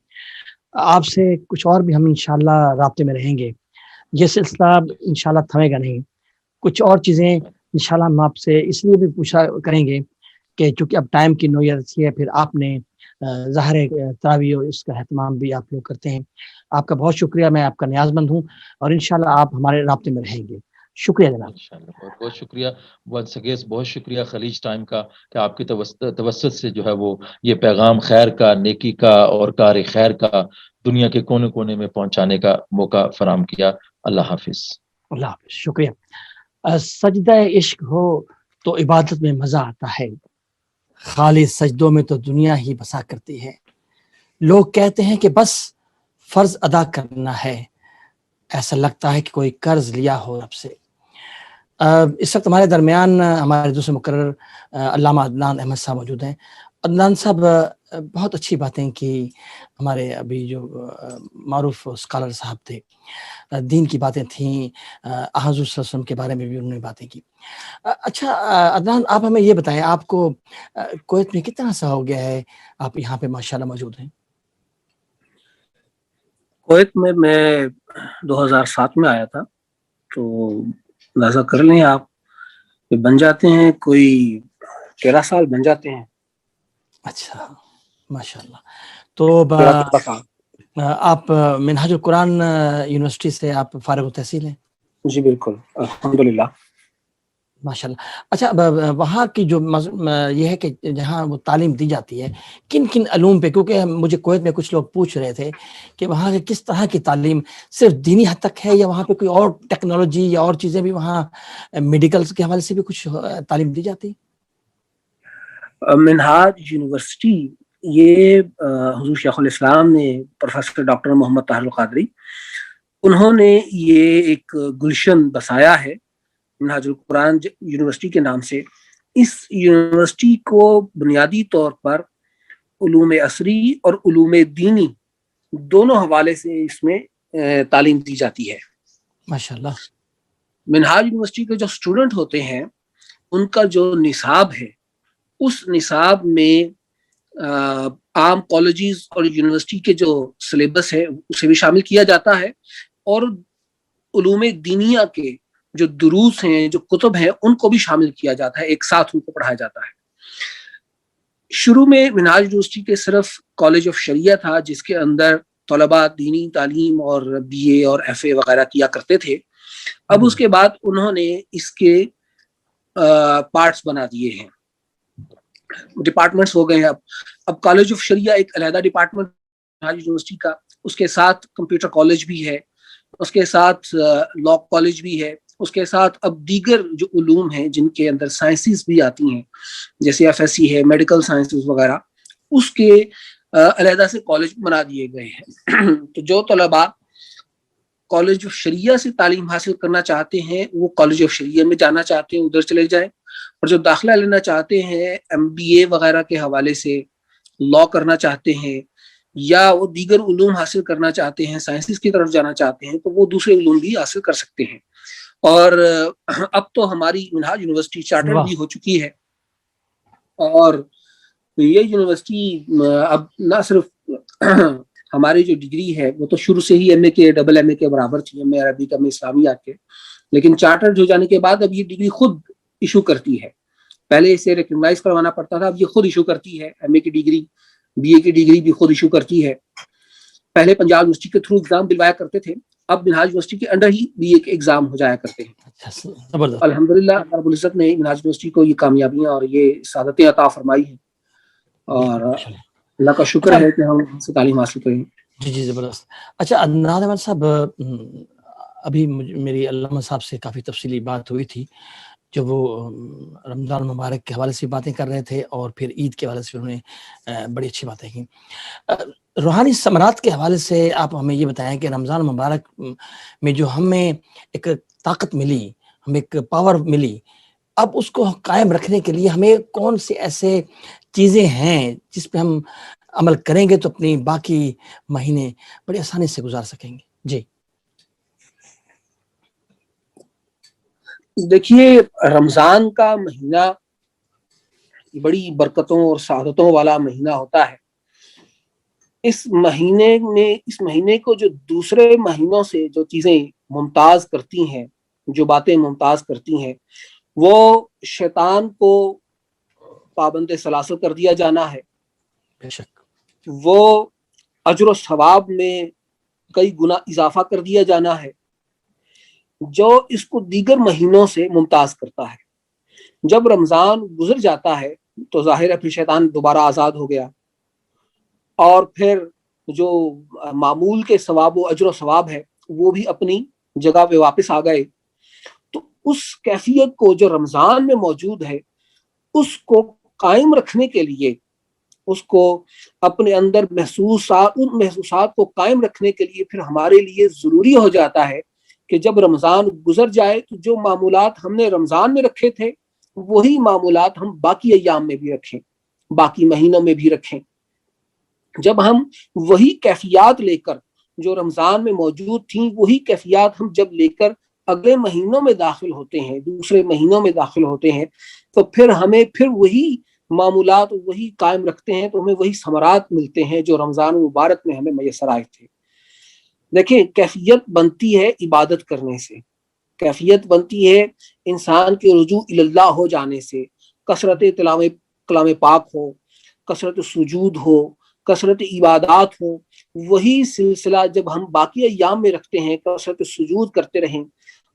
آپ سے کچھ اور بھی ہم انشاءاللہ رابطے میں رہیں گے، یہ سلسلہ انشاءاللہ تھمے گا نہیں، کچھ اور چیزیں انشاءاللہ ہم آپ سے اس لیے بھی پوچھا کریں گے کہ چونکہ اب ٹائم کی نوعیت ہے، پھر آپ نے ظاہر تراویح اس کا اہتمام بھی آپ لوگ کرتے ہیں۔ آپ کا بہت شکریہ، میں آپ کا نیاز مند ہوں اور انشاءاللہ آپ ہمارے رابطے میں رہیں گے۔ شکریہ جناب۔ انشاءاللہ بہت بہت شکریہ ونس اگین، بہت شکریہ خلیج ٹائم کا کہ آپ کی توسط سے جو ہے وہ یہ پیغام خیر کا، نیکی کا اور کار خیر کا دنیا کے کونے کونے میں پہنچانے کا موقع فراہم کیا۔ اللہ حافظ۔ اللہ حافظ، شکریہ۔ سجدہ عشق ہو تو عبادت میں مزہ آتا ہے، خالص سجدوں میں تو دنیا ہی بسا کرتی ہے۔ لوگ کہتے ہیں کہ بس فرض ادا کرنا ہے، ایسا لگتا ہے کہ کوئی قرض لیا ہو رب سے۔ اس وقت ہمارے درمیان ہمارے دوسرے مقرر علامہ عدنان احمد صاحب موجود ہیں۔ عدنان صاحب بہت اچھی باتیں کی، ہمارے ابھی جو معروف اسکالر صاحب تھے، دین کی باتیں تھیں، حضور صلی اللہ علیہ وسلم کے بارے میں بھی انہوں نے باتیں کی۔ اچھا عدنان، آپ ہمیں یہ بتائیں، آپ کو کویت میں کتنا عرصہ ہو گیا ہے آپ یہاں پہ ماشاءاللہ موجود ہیں؟ کویت میں 2007 میں آیا تھا، تو اندازہ کر لیں آپ کہ بن جاتے ہیں کوئی 13 سال بن جاتے ہیں۔ اچھا ماشاءاللہ۔ تو آپ منہاج القرآن یونیورسٹی سے آپ فارغ التحصیل ہیں؟ جی بالکل، الحمدللہ۔ ماشاءاللہ۔ اچھا وہاں کی جو یہ ہے کہ جہاں وہ تعلیم دی جاتی ہے کن کن علوم پہ، کیونکہ مجھے کویت میں کچھ لوگ پوچھ رہے تھے کہ وہاں کی کس طرح کی تعلیم صرف دینی حد تک ہے یا وہاں پہ کوئی اور ٹیکنالوجی یا اور چیزیں بھی، وہاں میڈیکلز کے حوالے سے بھی کچھ تعلیم دی جاتی؟ منہاج یونیورسٹی یہ حضور شیخ الاسلام نے، پروفیسر ڈاکٹر محمد طاہر القادری، انہوں نے یہ ایک گلشن بسایا ہے منہاج القرآن یونیورسٹی کے نام سے۔ اس یونیورسٹی کو بنیادی طور پر علوم عصری اور علوم دینی دونوں حوالے سے اس میں تعلیم دی جاتی ہے۔ ماشاءاللہ۔ منہاج یونیورسٹی کے جو اسٹوڈنٹ ہوتے ہیں ان کا جو نصاب ہے، اس نصاب میں عام کالجز اور یونیورسٹی کے جو سلیبس ہے اسے بھی شامل کیا جاتا ہے، اور علوم دینیہ کے جو دروس ہیں، جو کتب ہیں، ان کو بھی شامل کیا جاتا ہے، ایک ساتھ ان کو پڑھایا جاتا ہے۔ شروع میں منہاج یونیورسٹی کے صرف کالج آف شریعہ تھا جس کے اندر طلباء دینی تعلیم اور BA اور FA وغیرہ کیا کرتے تھے۔ اب اس کے بعد انہوں نے اس کے پارٹس بنا دیے ہیں، ڈپارٹمنٹس ہو گئے ہیں۔ اب کالج آف شریعہ ایک علیحدہ ڈپارٹمنٹ یونیورسٹی کا، اس کے ساتھ کمپیوٹر کالج بھی ہے، اس کے ساتھ لا کالج بھی ہے، اس کے ساتھ اب دیگر جو علوم ہیں جن کے اندر سائنسز بھی آتی ہیں جیسے FSC ہے، میڈیکل سائنسز وغیرہ، اس کے علیحدہ سے کالج بنا دیے گئے ہیں۔ تو جو طلباء کالج آف شریعہ سے تعلیم حاصل کرنا چاہتے ہیں وہ کالج آف شریعہ میں جانا چاہتے ہیں ادھر چلے جائیں، اور جو داخلہ لینا چاہتے ہیں MBA وغیرہ کے حوالے سے، لا کرنا چاہتے ہیں یا وہ دیگر علوم حاصل کرنا چاہتے ہیں، سائنسز کی طرف جانا چاہتے ہیں، تو وہ دوسرے علوم بھی حاصل کر سکتے ہیں۔ اور اب تو ہماری منہاج یونیورسٹی چارٹر بھی ہو چکی ہے، اور یہ یونیورسٹی اب نہ صرف ہماری جو ڈگری ہے وہ تو شروع سے ہی MA کے MA کے برابر تھی، MA عربی کا، میں اسلامیات کے، لیکن چارٹر ہو جانے کے بعد اب یہ ڈگری خود ایشو کرتی ہے۔ پہلے اسے ریکگنائز کروانا پڑتا تھا، اب یہ خود ایشو کرتی ہے۔ MA کی ڈگری، BA کی ڈگری بھی خود ایشو کرتی ہے۔ پہلے پنجاب یونیورسٹی کے تھرو ایگزام دلوایا کرتے تھے، اب منہاج یونیورسٹی کے انڈر ہی بھی ایک ایگزام ہو جایا کرتے ہیں. اچھا زبردست. الحمدللہ رب العزت نے منہاج یونیورسٹی کو یہ کامیابیاں اور یہ سعادتیں عطا فرمائی ہیں, اور اللہ کا شکر ہے کہ ہم سے تعلیم حاصل کریں. جی زبردست. اچھا عدنان احمد صاحب, ابھی میری علامہ صاحب سے کافی تفصیلی بات ہوئی تھی جب وہ رمضان مبارک کے حوالے سے باتیں کر رہے تھے, اور پھر عید کے حوالے سے انہوں نے بڑی اچھی باتیں کی. روحانی ثمرات کے حوالے سے آپ ہمیں یہ بتائیں کہ رمضان مبارک میں جو ہمیں ایک طاقت ملی, ہمیں ایک پاور ملی, اب اس کو قائم رکھنے کے لیے ہمیں کون سے ایسے چیزیں ہیں جس پہ ہم عمل کریں گے تو اپنی باقی مہینے بڑی آسانی سے گزار سکیں گے؟ جی دیکھیے, رمضان کا مہینہ بڑی برکتوں اور سعادتوں والا مہینہ ہوتا ہے. اس مہینے کو جو دوسرے مہینوں سے جو چیزیں ممتاز کرتی ہیں, جو باتیں ممتاز کرتی ہیں, وہ شیطان کو پابند سلاسل کر دیا جانا ہے. بے شک. وہ اجر و ثواب میں کئی گنا اضافہ کر دیا جانا ہے, جو اس کو دیگر مہینوں سے ممتاز کرتا ہے. جب رمضان گزر جاتا ہے تو ظاہر ہے پھر شیطان دوبارہ آزاد ہو گیا, اور پھر جو معمول کے ثواب و اجر و ثواب ہے وہ بھی اپنی جگہ پہ واپس آ گئے. تو اس کیفیت کو جو رمضان میں موجود ہے اس کو قائم رکھنے کے لیے, اس کو اپنے اندر ان محسوسات کو قائم رکھنے کے لیے پھر ہمارے لیے ضروری ہو جاتا ہے کہ جب رمضان گزر جائے تو جو معمولات ہم نے رمضان میں رکھے تھے وہی معمولات ہم باقی ایام میں بھی رکھیں, باقی مہینوں میں بھی رکھیں. جب ہم وہی کیفیات لے کر جو رمضان میں موجود تھیں وہی کیفیات ہم جب لے کر اگلے مہینوں میں داخل ہوتے ہیں, دوسرے مہینوں میں داخل ہوتے ہیں, تو پھر ہمیں پھر وہی معمولات وہی قائم رکھتے ہیں, تو ہمیں وہی ثمرات ملتے ہیں جو رمضان مبارک میں ہمیں میسر آئے تھے. دیکھیں, کیفیت بنتی ہے عبادت کرنے سے, کیفیت بنتی ہے انسان کے رجوع اللہ ہو جانے سے, کثرت کلام پاک ہو, کثرت سجود ہو, کثرت عبادات ہو. وہی سلسلہ جب ہم باقی ایام میں رکھتے ہیں, کثرت سجود کرتے رہیں,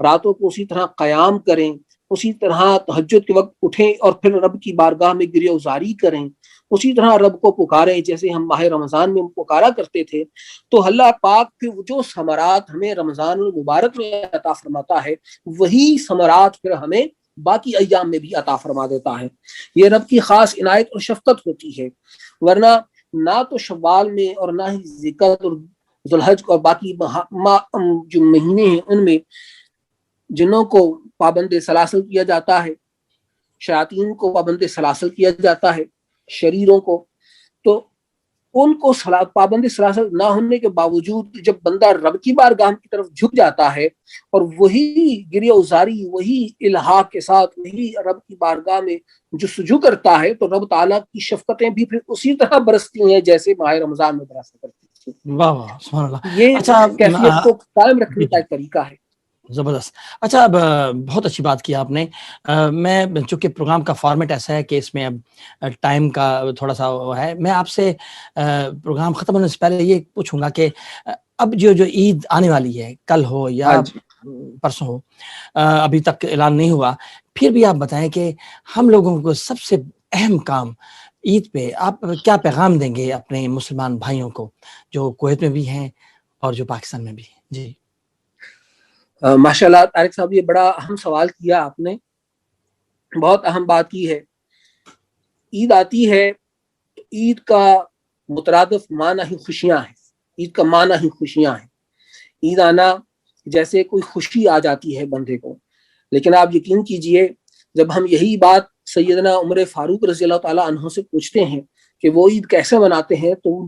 راتوں کو اسی طرح قیام کریں, اسی طرح تہجد کے وقت اٹھیں اور پھر رب کی بارگاہ میں گریہ وزاری کریں, اسی طرح رب کو پکاریں جیسے ہم ماہ رمضان میں پکارا کرتے تھے, تو اللہ پاک کے جو ثمرات ہمیں رمضان المبارک میں عطا فرماتا ہے وہی ثمرات پھر ہمیں باقی ایام میں بھی عطا فرما دیتا ہے. یہ رب کی خاص عنایت اور شفقت ہوتی ہے, ورنہ نہ تو شوال میں اور نہ ہی ذکر اور ذوالحج اور باقی جو مہینے ہیں ان میں جنوں کو پابند سلاسل کیا جاتا ہے, شیاطین کو پابند سلاسل کیا جاتا ہے, شریروں کو, تو ان کو پابند سلاسل نہ ہونے کے باوجود جب بندہ رب کی بارگاہ کی طرف جھک جاتا ہے اور وہی گریہ وزاری, وہی الحاق کے ساتھ وہی رب کی بارگاہ میں جستجو کرتا ہے, تو رب تعالیٰ کی شفقتیں بھی پھر اسی طرح برستی ہیں جیسے ماہ رمضان میں برسا کرتی ہیں. واہ واہ سبحان اللہ. یہ اچھا کیفیت کو قائم رکھنے کا ایک طریقہ ہے. زبردست. اچھا, اب بہت اچھی بات کی آپ نے. میں چونکہ پروگرام کا فارمیٹ ایسا ہے کہ اس میں اب ٹائم کا تھوڑا سا وہ ہے, میں آپ سے پروگرام ختم ہونے سے پہلے یہ پوچھوں گا کہ اب جو عید آنے والی ہے, کل ہو یا پرسوں ہو, ابھی تک اعلان نہیں ہوا, پھر بھی آپ بتائیں کہ ہم لوگوں کو سب سے اہم کام عید پہ آپ کیا پیغام دیں گے اپنے مسلمان بھائیوں کو جو کویت میں بھی ہیں اور جو پاکستان میں بھی ہیں؟ جی ماشاء اللہ طارق صاحب, یہ بڑا اہم سوال کیا آپ نے, بہت اہم بات کی ہے. عید آتی ہے تو عید کا مترادف معنی ہی خوشیاں ہیں, عید کا معنی ہی خوشیاں ہیں. عید آنا جیسے کوئی خوشی آ جاتی ہے بندے کو, لیکن آپ یقین کیجئے جب ہم یہی بات سیدنا عمر فاروق رضی اللہ تعالیٰ عنہ سے پوچھتے ہیں کہ وہ عید کیسے مناتے ہیں, تو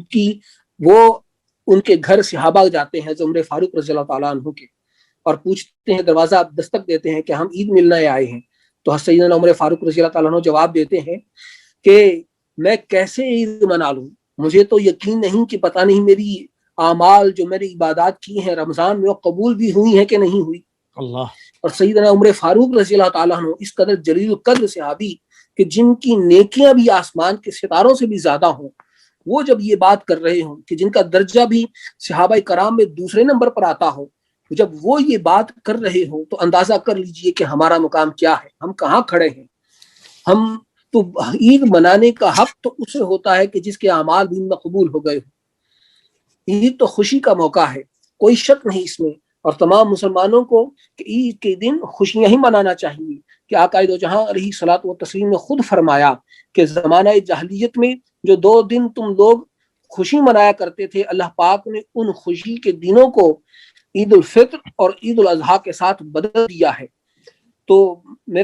ان کے گھر صحابہ جاتے ہیں عمر فاروق رضی اللہ تعالیٰ عنہ کے, اور پوچھتے ہیں, دروازہ دستک دیتے ہیں کہ ہم عید ملنے آئے ہیں. تو سیدنا عمر فاروق رضی اللہ تعالیٰ عنہ جواب دیتے ہیں کہ میں کیسے عید منا لوں, مجھے تو یقین نہیں کہ پتہ نہیں میری اعمال جو میری عبادات کی ہیں رمضان میں وہ قبول بھی ہوئی ہیں کہ نہیں ہوئی. اللہ. اور سیدنا عمر فاروق رضی اللہ تعالیٰ عنہ اس قدر جلیل القدر صحابی کہ جن کی نیکیاں بھی آسمان کے ستاروں سے بھی زیادہ ہوں, وہ جب یہ بات کر رہے ہوں کہ جن کا درجہ بھی صحابہ کرام میں دوسرے نمبر پر آتا ہو, جب وہ یہ بات کر رہے ہوں تو اندازہ کر لیجئے کہ ہمارا مقام کیا ہے، ہم کہاں کھڑے ہیں۔ ہم تو عید منانے کا حق تو اسے ہوتا ہے کہ جس کے اعمال بھی مقبول ہو گئے ہوں۔ عید تو خوشی کا موقع ہے، کوئی شک نہیں اس میں، اور تمام مسلمانوں کو کہ عید کے دن خوشیاں ہی منانا چاہیے، کہ آقا دو جہاں علیہ الصلوۃ والتسلیم نے خود فرمایا کہ زمانہ جاہلیت میں جو 2 دن تم لوگ خوشی منایا کرتے تھے، اللہ پاک نے ان خوشی کے دنوں کو عید الفطر اور عید الاضحیٰ کے ساتھ بدل دیا ہے۔ تو میں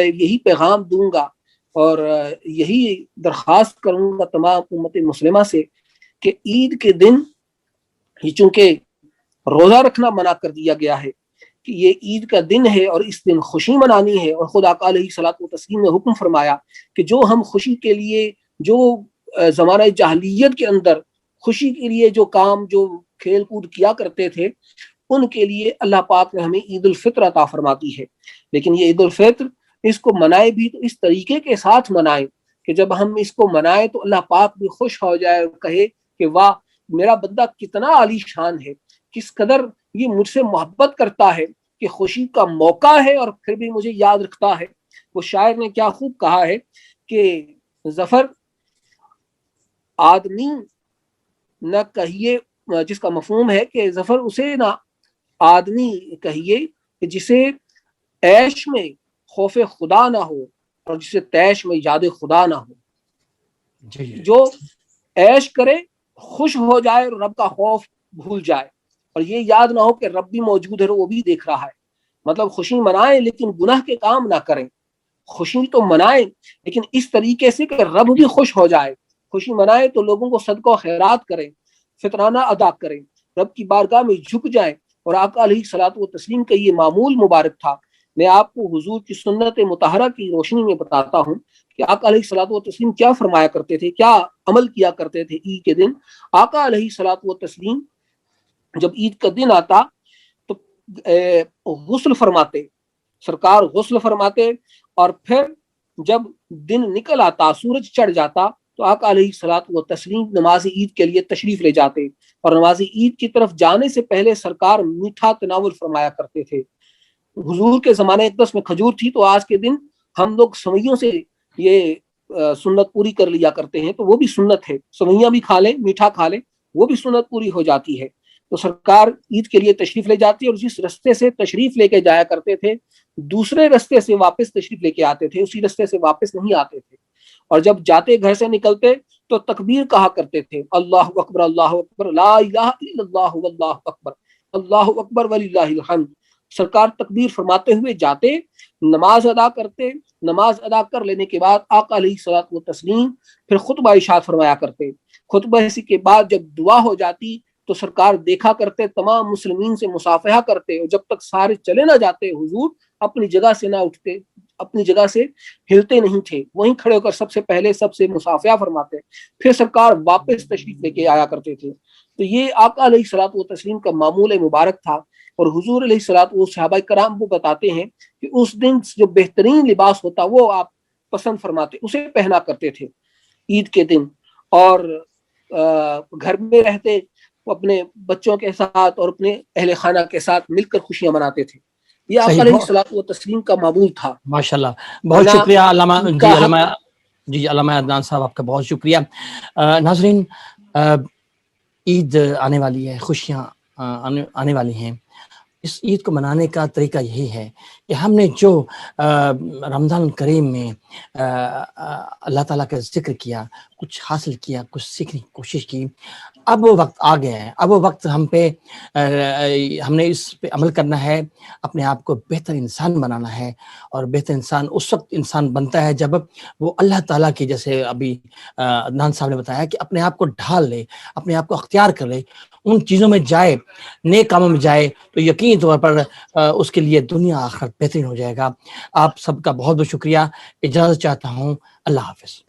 یہی پیغام دوں گا اور یہی درخواست کروں گا تمام امت مسلمہ سے کہ عید کے دن یہ چونکہ روزہ رکھنا منع کر دیا گیا ہے کہ یہ عید کا دن ہے اور اس دن خوشی منانی ہے، اور خدا علیہ الصلوۃ والتسلیم نے حکم فرمایا کہ جو ہم خوشی کے لیے، جو زمانہ جاہلیت کے اندر خوشی کے لیے جو کام، جو کھیل کود کیا کرتے تھے، ان کے لیے اللہ پاک نے ہمیں عید الفطر عطا فرماتی ہے۔ لیکن یہ عید الفطر اس کو منائے بھی تو اس طریقے کے ساتھ منائے کہ جب ہم اس کو منائے تو اللہ پاک بھی خوش ہو جائے اور کہے کہ واہ میرا بندہ کتنا عالی شان ہے، کس قدر یہ مجھ سے محبت کرتا ہے کہ خوشی کا موقع ہے اور پھر بھی مجھے یاد رکھتا ہے۔ وہ شاعر نے کیا خوب کہا ہے کہ ظفر آدمی نہ کہیے، جس کا مفہوم ہے کہ ظفر اسے نہ آدمی کہیے کہ جسے عیش میں خوف خدا نہ ہو اور جسے تیش میں یاد خدا نہ ہو۔ جو عیش کرے خوش ہو جائے اور رب کا خوف بھول جائے، اور یہ یاد نہ ہو کہ رب بھی موجود ہے اور وہ بھی دیکھ رہا ہے۔ مطلب خوشی منائیں لیکن گناہ کے کام نہ کریں، خوشی تو منائیں لیکن اس طریقے سے کہ رب بھی خوش ہو جائے۔ خوشی منائیں تو لوگوں کو صدقہ و خیرات کریں، فطرانہ ادا کریں، رب کی بارگاہ میں جھک جائیں، اور آقا علیہ الصلوۃ والتسلیم کا یہ معمول مبارک تھا۔ میں آپ کو حضور کی سنت مطہرہ کی روشنی میں بتاتا ہوں کہ آقا علیہ الصلوۃ والتسلیم کیا فرمایا کرتے تھے، کیا عمل کیا کرتے تھے عید کے دن۔ آقا علیہ الصلوۃ والتسلیم جب عید کا دن آتا تو غسل فرماتے، سرکار غسل فرماتے، اور پھر جب دن نکل آتا، سورج چڑھ جاتا، تو آقا علیہ الصلوۃ والتسلیم نماز عید کے لیے تشریف لے جاتے، اور نماز عید کی طرف جانے سے پہلے سرکار میٹھا تناول فرمایا کرتے تھے۔ حضور کے زمانے اقدس میں کھجور تھی، تو آج کے دن ہم لوگ سوئیوں سے یہ سنت پوری کر لیا کرتے ہیں، تو وہ بھی سنت ہے، سوئیاں بھی کھا لیں، میٹھا کھا لیں، وہ بھی سنت پوری ہو جاتی ہے۔ تو سرکار عید کے لیے تشریف لے جاتی، اور جس رستے سے تشریف لے کے جایا کرتے تھے دوسرے رستے سے واپس تشریف لے کے آتے تھے، اسی رستے سے واپس نہیں آتے تھے۔ اور جب جاتے گھر سے نکلتے تو تکبیر کہا کرتے تھے، اللہ اکبر اللہ اکبر لا الہ الا اللہ واللہ اکبر اللہ اکبر وللہ الحمد۔ سرکار تکبیر فرماتے ہوئے جاتے، نماز ادا کرتے، نماز ادا کر لینے کے بعد آقا علیہ الصلوۃ والتسلیم پھر خطبہ ارشاد فرمایا کرتے۔ خطبہ اسی کے بعد جب دعا ہو جاتی تو سرکار دیکھا کرتے، تمام مسلمین سے مصافحہ کرتے، اور جب تک سارے چلے نہ جاتے حضور اپنی جگہ سے نہ اٹھتے، اپنی جگہ سے ہلتے نہیں تھے، وہیں کھڑے ہو کر سب سے پہلے سب سے مصافحہ فرماتے، پھر سرکار واپس تشریف لے کے آیا کرتے تھے۔ تو یہ آقا علیہ الصلوۃ والتسلیم کا معمول مبارک تھا، اور حضور علیہ الصلوۃ والتسلیم صحابہ کرام کو بتاتے ہیں کہ اس دن جو بہترین لباس ہوتا وہ آپ پسند فرماتے، اسے پہنا کرتے تھے عید کے دن، اور گھر میں رہتے اپنے بچوں کے ساتھ اور اپنے اہل خانہ کے ساتھ مل کر خوشیاں مناتے تھے۔ یہ آقا علیہ الصلوۃ والتسلیم کا معمول تھا۔ ماشاءاللہ، بہت شکریہ علامہ عدنان صاحب، آپ کا بہت شکریہ۔ ناظرین، عید آنے والی ہے، خوشیاں آنے والی ہیں۔ اس عید کو منانے کا طریقہ یہی ہے کہ ہم نے جو رمضان الکریم میں اللہ تعالیٰ کا ذکر کیا، کچھ حاصل کیا، کچھ سیکھنے کی کوشش کی، اب وہ وقت آ گیا ہے، اب وہ وقت ہم نے اس پہ عمل کرنا ہے، اپنے آپ کو بہتر انسان بنانا ہے، اور بہتر انسان اس وقت انسان بنتا ہے جب وہ اللہ تعالیٰ کی، جیسے ابھی عدنان صاحب نے بتایا، کہ اپنے آپ کو ڈھال لے، اپنے آپ کو اختیار کر لے، ان چیزوں میں جائے، نیک کاموں میں جائے، تو یقینی طور پر اس کے لیے دنیا آخرت بہترین ہو جائے گا۔ آپ سب کا بہت بہت شکریہ، اجازت چاہتا ہوں، اللہ حافظ۔